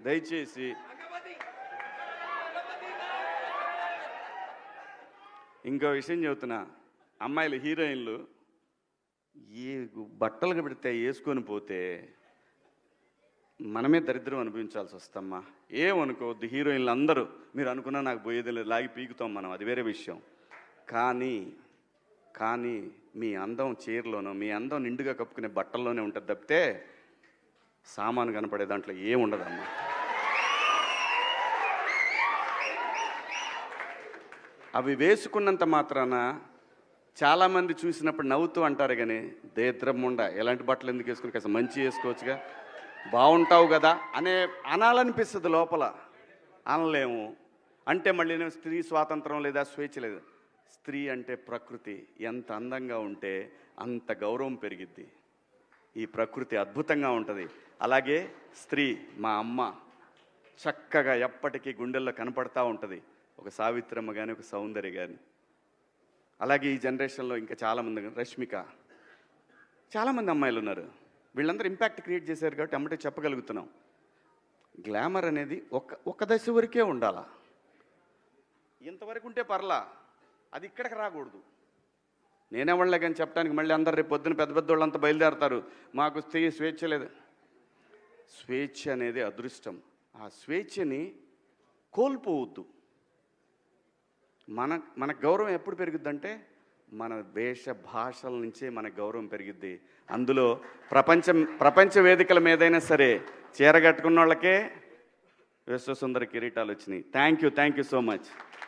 దయచేసి ఇంకో విషయం చెబుతున్నా, అమ్మాయిలు హీరోయిన్లు ఏ బట్టలు పెడితే వేసుకొని పోతే మనమే దరిద్రం అనిపించాల్సి వస్తమ్మా. ఏమనుకోవద్దు, హీరోయిన్లు అందరూ మీరు అనుకున్నా నాకు పోయేది లేదు, లాగి పీకుతాం మనం, అది వేరే విషయం. కానీ మీ అందం చీరలోనో, మీ అందం నిండుగా కప్పుకునే బట్టల్లోనే ఉంటుంది తప్పితే సామాను కనపడే దాంట్లో ఏముండదమ్మా. అవి వేసుకున్నంత మాత్రాన చాలామంది చూసినప్పుడు నవ్వుతూ అంటారు, కానీ దేద్రమ్ముండ ఎలాంటి బట్టలు ఎందుకు వేసుకుని కాస్త మంచి వేసుకోవచ్చుగా, బాగుంటావు కదా అనాలనిపిస్తుంది లోపల, అనలేము. అంటే మళ్ళీ స్త్రీ స్వాతంత్రం లేదా, స్వేచ్ఛ లేదా. స్త్రీ అంటే ప్రకృతి, ఎంత అందంగా ఉంటే అంత గౌరవం పెరిగిద్ది. ఈ ప్రకృతి అద్భుతంగా ఉంటుంది. అలాగే స్త్రీ మా అమ్మ చక్కగా ఎప్పటికీ గుండెల్లో కనపడతా ఉంటుంది, ఒక సావిత్రమ్మ కానీ, ఒక సౌందర్య కానీ. అలాగే ఈ జనరేషన్లో ఇంకా చాలామంది, రష్మిక, చాలామంది అమ్మాయిలు ఉన్నారు. వీళ్ళందరూ ఇంపాక్ట్ క్రియేట్ చేశారు కాబట్టి అమ్మటే చెప్పగలుగుతున్నాం. గ్లామర్ అనేది ఒక దశ వరకే ఉండాలా, ఇంతవరకు ఉంటే పర్లా, అది ఇక్కడికి రాకూడదు. నేనేవాళ్ళే కానీ చెప్పడానికి మళ్ళీ అందరు రేపు పొద్దున పెద్ద పెద్ద వాళ్ళంతా బయలుదేరతారు, మాకు స్వేచ్ఛ లేదు. స్వేచ్ఛ అనేది అదృష్టం. ఆ స్వేచ్ఛని కోల్పోవద్దు. మన గౌరవం ఎప్పుడు పెరుగుద్దంటే మన వేష భాషల నుంచే మన గౌరవం పెరిగిద్ది. అందులో ప్రపంచ వేదికల మీదైనా సరే చీర కట్టుకున్న వాళ్ళకే విశ్వసుందర కిరీటాలు వచ్చినాయి. Thank you so much.